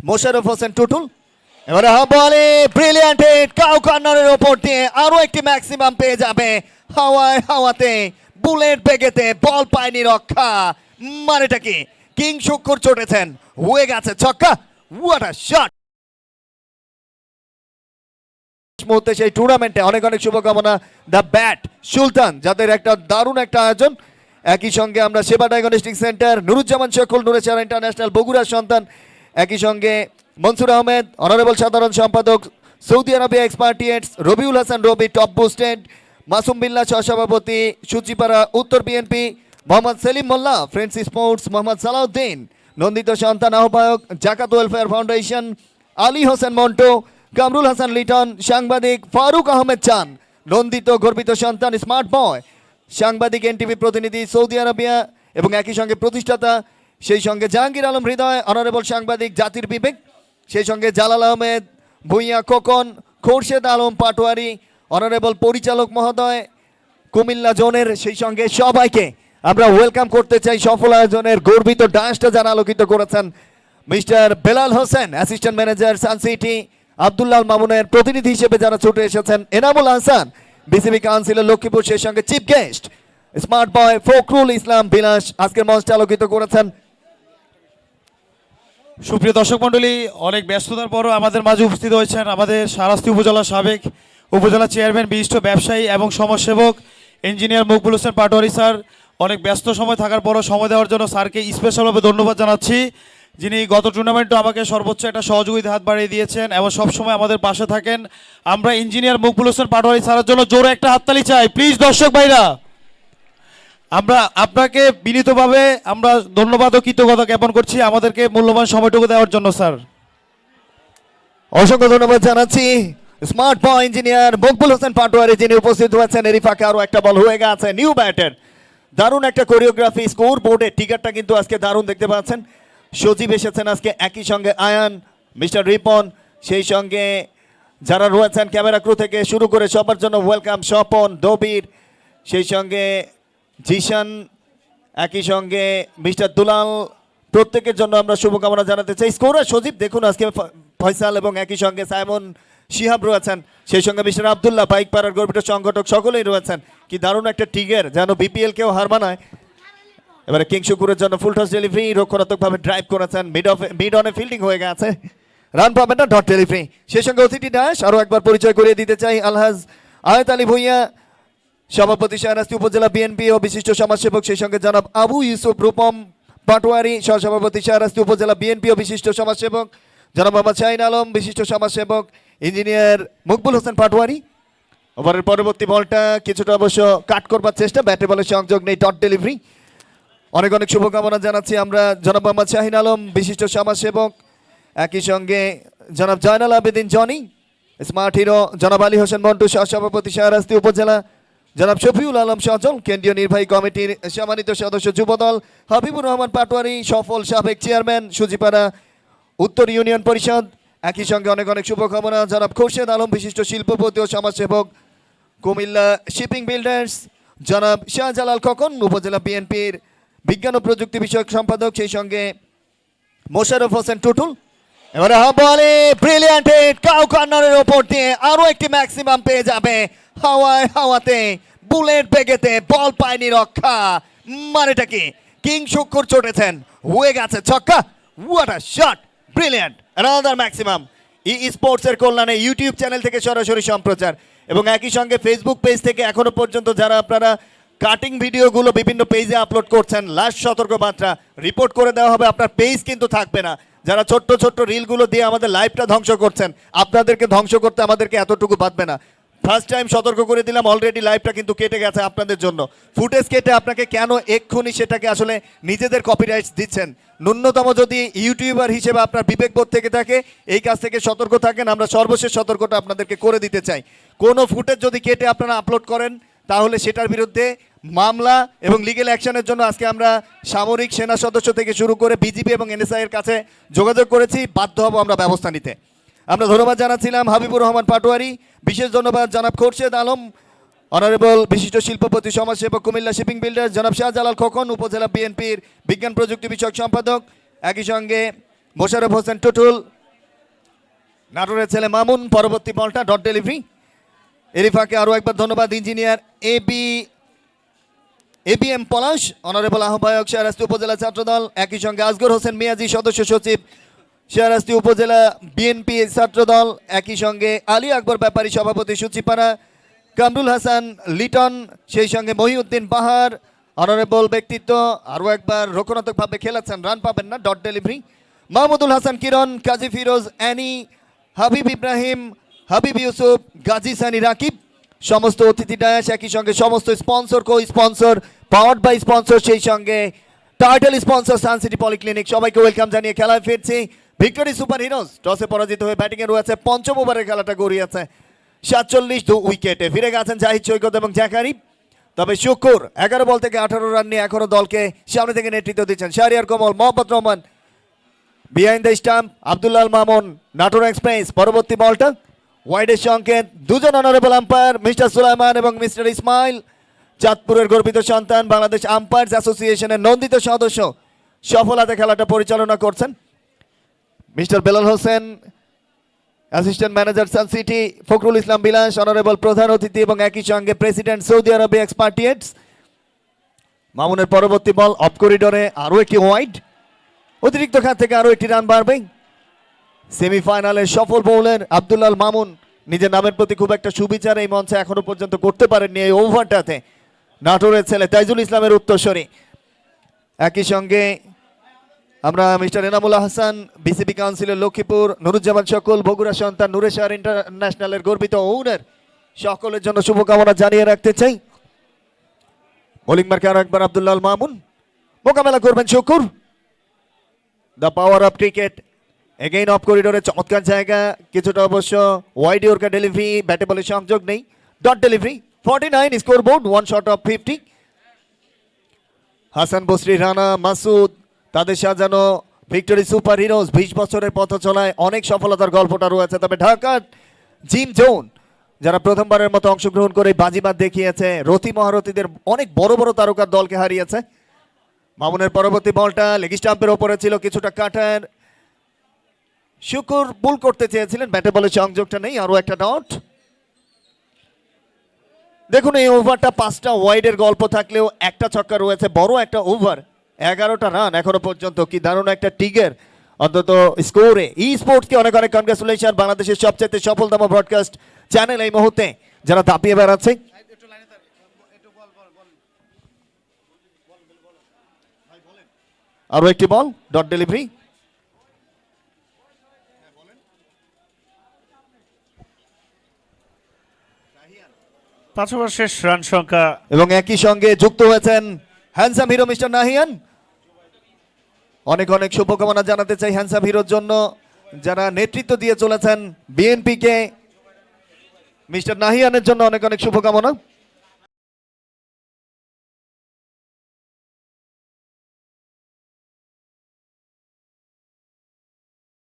মোশাররফ হোসেন টুটুল। এবারে বলে brilliant hit, cow কর্নারের ওপর দিয়ে আরো একটি ম্যাক্সিমাম পেয়ে যাবে। হাওয়াতে বুলেট বেগেতে বল পায়নি রক্ষা। মানেটা কি, কিং শুক্কুর চটেছেন, হয়ে গেছে ছক্কা। What a shot! মুহূর্তে সেই টুর্নামেন্টে অনেক অনেক শুভকামনা দ্য ব্যাট সুলতান, যাদের একটা দারুণ একটা আয়োজন। একই সঙ্গে আমরা সেবা ডায়াগনস্টিক সেন্টার, নুরুজ্জামান শেখুল, নুরেচারা ইন্টারন্যাশনাল, বগুড়ার সন্তান, একই সঙ্গে মনসুর আহমেদ অনারেবল সাধারণ সম্পাদক, সৌদি আরবিয়া এক্সপার্টিয়েটস, রবিউল হাসান রবি টপ বুস্টেড, মাসুম বিল্লাহ সহসভাপতি, সূচিপাড়া উত্তর বিএনপি, মোহাম্মদ সেলিম মোল্লা ফ্রেন্ডস স্পোর্টস, মোহাম্মদ সালাউদ্দিন নন্দিত সন্তান আহ্বায়ক, জাকাত ওয়েলফেয়ার ফাউন্ডেশন, আলী হোসেন মন্টু, কামরুল হাসান লিটন, সাংবাদিক ফারুক আহমেদ চান নন্দিত গর্বিত সন্তান, স্মার্ট বয় সাংবাদিক, এনটিভি প্রতিনিধি সৌদি আরবিয়া, এবং একই সঙ্গে প্রতিষ্ঠাতা, সেই সঙ্গে জাহাঙ্গীর আলম হৃদয় অনারেবল সাংবাদিক, জাতির বিবেক, সেই সঙ্গে জালাল আহমেদ ভুইয়া খোকন, খোরশেদ আলম পাটোয়ারি অনারেবল পরিচালক মহোদয় কুমিল্লা জোনের, সেই সঙ্গে সবাইকে আমরা ওয়েলকাম করতে চাই। সফল আয়োজনের গর্বিত ডান্সটা যারা আলোকিত করেছেন, mister Belal Hossain assistant manager Suncity, Abdullah মামুনের প্রতিনিধি হিসেবে যারা ছুটে এসেছেন, এনামুল হাসান বিসিবি কাউন্সিলর লক্ষ্মীপুর, সেই সঙ্গে chief guest smart boy Fakhrul Islam Bilash আজকের মঞ্চটা আলোকিত করেছেন। সুপ্রিয় দর্শক মণ্ডলী, অনেক ব্যস্ততার পরও আমাদের মাঝে উপস্থিত হয়েছেন আমাদের শাহরাস্তি উপজেলার সাবেক উপজেলা চেয়ারম্যান, বিশিষ্ট ব্যবসায়ী এবং সমাজসেবক ইঞ্জিনিয়ার মকবুল হোসেন পাটোয়ারি স্যার। অনেক ব্যস্ত সময় থাকার পরও সময় দেওয়ার জন্য স্যারকে স্পেশালভাবে ধন্যবাদ জানাচ্ছি, যিনি গত টুর্নামেন্টে আমাকে সর্বোচ্চ একটা সহযোগিতা হাত বাড়িয়ে দিয়েছেন এবং সবসময় আমাদের পাশে থাকেন। আমরা ইঞ্জিনিয়ার মকবুল হোসেন পাটোয়ারি স্যারের জন্য জোরে একটা হাততালি চাই প্লিজ দর্শক ভাইরা। আমরা আপনাকে বিনীতভাবে আমরা ধন্যবাদ ও কৃতজ্ঞতা জ্ঞাপন করছি আমাদেরকে মূল্যবান সময়টুকু দেওয়ার জন্য স্যার। অসংখ্য ধন্যবাদ জানাচ্ছি smart boy engineer Maqbul Hossain Patwari, যিনি উপস্থিত হয়েছেন। এরই ফাঁকে আরো একটা বল হয়ে গেছে নিউ ব্যাটের, দারুণ একটা কোরিওগ্রাফি, স্কোর বোর্ডে টিকারটা কিন্তু আজকে দারুণ দেখতে পাচ্ছেন। সজীব এসেছেন আজকে, একই সঙ্গে আয়ান, মিস্টার রিপন, সেই সঙ্গে যারা রয়েছেন ক্যামেরা ক্রু থেকে শুরু করে সবার জন্য ওয়েলকাম, স্বপন, দবির, সেই সঙ্গে জিশান, একই সঙ্গে মিস্টার দুলাল, প্রত্যেকের জন্য আমরা শুভকামনা জানাতে চাই। স্কোরার সজীব দেখুন আজকে ফয়সাল, এবং একই সঙ্গে সাইমন শিহাব রয়েছেন, সেই সঙ্গে মিস্টার আবদুল্লাহ বাইক পাড়ার গর্বিত সংগঠক, সকলেই রয়েছেন। কি দারুণ একটা টিগের, যেন বিপিএল কেও হার মানায়। এবারে কিং শুকুরের জন্য ফুল টস ডেলিভারি, রক্ষণাত্মকভাবে ড্রাইভ করেছেন, মিড অনে ফিল্ডিং হয়ে গেছে, রান পাবেন না, ডট ডেলিভারি। সেই সঙ্গে অতিথি ডাস আরও একবার পরিচয় করিয়ে দিতে চাই, আলহাজ আয়ত আলী ভুইয়া সভাপতি, শাহরাস্তি উপজেলা বিএনপি ও বিশিষ্ট সমাজসেবক, সেই সঙ্গে জনাব আবু ইউসুফ রূপম পাটোয়ারি সহসভাপতি, শাহরাস্তি উপজেলা বিএনপি ও বিশিষ্ট সমাজসেবক, জনাব মোহাম্মদ শাহিন আলম বিশিষ্ট সমাজসেবক, ইঞ্জিনিয়ার মকবুল হোসেন পাটোয়ারি। ওভারের পরবর্তী বলটা কিছুটা অবশ্য কাট করবার চেষ্টা, ব্যাটে বলের সংযোগ নেই, ডট ডেলিভারি। অনেক অনেক শুভকামনা জানাচ্ছি আমরা জনাব মোহাম্মদ শাহিন আলম বিশিষ্ট সমাজসেবক, একই সঙ্গে জনাব Joynal Abedin Johnny smart hero, জনাব আলী হোসেন মন্টু সহসভাপতি, শাহরাস্তি উপজেলা, জনাব শফিউল আলম সজল কেন্দ্রীয় নির্বাহী কমিটির সম্মানিত সদস্য যুবদল, হাবিবুর রহমান পাটোয়ারি সফল সাবেক চেয়ারম্যান, সুজিপাড়া উত্তর ইউনিয়ন পরিষদ, একই সঙ্গে অনেক অনেক শুভকামনা জনাব খোরশেদ আলম বিশিষ্ট শিল্পপতি ও সমাজসেবক, কুমিল্লা শিপিং বিল্ডার্স, জনাব শাহজালাল খোকন উপজেলা বিএনপির বিজ্ঞান ও প্রযুক্তি বিষয়ক সম্পাদক, সেই সঙ্গে মোশাররফ হোসেন টুটুল। এবারে বলে ব্রিলিয়ান্ট হিট, কাউ কর্নারের ওপর দিয়ে আরো একটি ম্যাক্সিমাম পেয়ে যাবে। হাওয়াতে বুলেট বেগেতে বল পায়নি রক্ষা। মানেটা কি, কিং শুক্কুর চটেছেন, হয়ে গেছে ছক্কা। What a shot! Brilliant, another maximum. Sports এর কল্যাণে ইউটিউব চ্যানেল থেকে সরাসরি সম্প্রচার, এবং একই সঙ্গে ফেসবুক পেজ থেকে এখনো পর্যন্ত যারা আপনারা কাটিং ভিডিওগুলো বিভিন্ন পেজে আপলোড করছেন, লাস্ট সতর্কবার্তা, রিপোর্ট করে দেওয়া হবে, আপনার পেজ কিন্তু থাকবে না। যারা ছোট্ট ছোট্ট রিলগুলো দিয়ে আমাদের লাইভটা ধ্বংস করছেন, আপনাদেরকে ধ্বংস করতে আমাদেরকে এতটুকু বাঁধবে না। ফার্স্ট টাইম সতর্ক করে দিলাম, অলরেডি লাইভটা কিন্তু কেটে গেছে আপনাদের জন্য। ফুটেজ কেটে আপনাকে কেন এক্ষুনি সেটাকে আসলে নিজেদের কপিরাইটস দিচ্ছেন? ন্যূনতম যদি ইউটিউবার হিসেবে আপনার বিবেকবোধ থেকে থাকে, এই কাজ থেকে সতর্ক থাকেন। আমরা সর্বশেষ সতর্কতা আপনাদেরকে করে দিতে চাই, কোনো ফুটেজ যদি কেটে আপনারা আপলোড করেন তাহলে সেটার বিরুদ্ধে মামলা এবং লিগ্যাল অ্যাকশনের জন্য আজকে আমরা সামরিক সেনা সদস্য থেকে শুরু করে বিজিবি এবং এনএসআই এর কাছে যোগাযোগ করেছি, বাধ্য হব আমরা ব্যবস্থা নিতে। আমরা ধন্যবাদ জানাচ্ছিলাম হাবিবুর রহমান পাটোয়ারি, বিশেষ ধন্যবাদ জনাব খোরশেদ আলম অনারেবল বিশিষ্ট শিল্পপতি সমাজসেবক, কুমিল্লা শিপিং বিল্ডার্স, জনাব শাহজালাল খোকন উপজেলা বিএনপির বিজ্ঞান প্রযুক্তি বিষয়ক সম্পাদক, একই সঙ্গে মোশাররফ হোসেন টুটুল, নাটোরের ছেলে মামুন, পরবর্তী বলটা ডট ডেলিভারি। এরিফাকে আরও একবার ধন্যবাদ। ইঞ্জিনিয়ার এবিএম পলাশ, অনারেবল আহ্বায়ক শাহরাস্তি উপজেলা ছাত্রদল, একই সঙ্গে আসগর হোসেন মিয়াজি, সদস্য সচিব শাহরাস্তি উপজেলা বিএনপি ছাত্রদল, একই সঙ্গে আলী আকবর ব্যাপারী, সভাপতি সূচিপাড়া, কামরুল হাসান লিটন, সেই সঙ্গে মহিউদ্দিন বাহার, অনারেবল ব্যক্তিত্ব, আরও একবার রক্ষণাত্মকভাবে খেলেছেন, রান পাবেন না, ডট ডেলিভারি। মাহমুদুল হাসান কিরণ, কাজী ফিরোজ অ্যানি, হাবিব ইব্রাহিম, হাবিব ইউসুফ, গাজী সানি রাকিব, সমস্ত অতিথি ডায়াস, একই সঙ্গে সমস্ত sponsor, co sponsor, powered by sponsor, সেই সঙ্গে টাইটেল স্পন্সর সানসিটি পলিক্লিনিক, সবাইকে ওয়েলকাম জানিয়ে খেলায় ফিরছি। ভিক্টোরি সুপার হিরোজ টসে পরাজিত হয়ে ব্যাটিংয়ে রয়েছে, পঞ্চম ওভারের খেলাটা গড়িয়েছে 47 উইকেটে। ফিরে গেছেন জাহিদ সৈকত এবং জাকারি। তবে শুকুর 11 বল থেকে 18 রান নিয়ে এখনো দলকে সামনে থেকে নেতৃত্ব দিচ্ছেন। Shahriar Kamal, Mohammad Rahman, behind the stump Abdullah Mamun, Natore express. পরবর্তী বলটা ওয়াইডের সংকেত, দুজন অনারেবল আম্পায়ার মিস্টার সুলাইমান এবং মিস্টার ইসমাইল, চাঁদপুরের গর্বিত সন্তান, বাংলাদেশ আম্পায়ার্স অ্যাসোসিয়েশনের নন্দিত সদস্য, সফলতা খেলাটা পরিচালনা করছেন mister Belal Hossain, assistant manager sun city, Fakhrul Islam Bilash, honourable প্রধান অতিথি এবং একই সঙ্গে প্রেসিডেন্ট সৌদি আরবে এক্সপার্টিয়েটস। মামুনের পরবর্তী বল অফ করিডোরে, আরও একটি ওয়াইড, অতিরিক্ত খাত থেকে আরও একটি রান বাড়বে। সেমিফাইনালের সফল বোলার আব্দুল্লাহ মামুন নিজের নামের প্রতি খুব একটা সুবিচার এই মঞ্চে এখনো পর্যন্ত করতে পারেননি। এই ওভারটাতে নাটোরের ছেলে তাইজুল ইসলামের উত্তরসূরি। একই সঙ্গে আমরা mister Enamullah Hasan, BCB councillor Lakshmipur, Nuruzzaman সকল, বগুড়া সন্তান, নুরে শাহর ইন্টারন্যাশনালের গর্বিত ওনার, সকলের জন্য শুভকামনা জানিয়ে রাখতে চাই। বোলিং মার্কে আরো একবার আব্দুল্লাহ মামুন, মোকাবেলা করবেন Shukur. The power of cricket again of করিডোরে, চমৎকার জায়গা, কিছুটা অবশ্য ওয়াইড ইয়র্কার ডেলিভারি, ব্যাটে বলে সংযোগ নেই, dot delivery. 49 score board, 1 shot of 50। Hasan Basri, Rana, Masud, তাদের সাজানো ভিক্টোরি সুপার হিরোজ 20 বছরের পথ চলায় অনেক সফলতার গল্পটা রয়েছে। তবে ঢাকার জিম জোন যারা প্রথমবারের মতো অংশগ্রহণ করে বাজিমাত দেখিয়েছে, রথী মহারথীদের অনেক বড় বড় তারকার দলকে হারিয়েছে। মামুনের পরবর্তী বলটা লেগ স্টাম্পের ওপরে ছিল, কিছুটা কাটার, শুকুর বুল করতে চেয়েছিলেন, ব্যাটে বলে সংযোগটা নেই, আরও একটা ডট। দেখুন এই ওভারটা 5টা ওয়াইডের গল্প থাকলেও একটা ছক্কা রয়েছে, বড় একটা ওভার, 11টা রান এখনো পর্যন্ত, কি দারুণ একটা টিগার অন্তত স্কোরে। ই স্পোর্টসকে অনেক অনেক কনগ্রাচুলেশন, বাংলাদেশের সবচেয়ে সফলতম ব্রডকাস্ট চ্যানেল এই মুহূর্তে যারা দাপিয়ে বেড়াচ্ছে। আরো একটি বল, ডট ডেলিভারি। পাঁচ ওভার শেষ, রান সংখ্যা এবং একই সঙ্গে যুক্ত হয়েছেন হ্যান্ডসাম হিরো মিস্টার নাহিয়ান। অনেক অনেক শুভকামনা জানাতে চাই হ্যান্ডসাম হিরোর জন্য, যারা নেতৃত্ব দিয়ে চলেছেন বিএনপিকে। মিস্টার নাহিয়ানের জন্য অনেক অনেক শুভকামনা।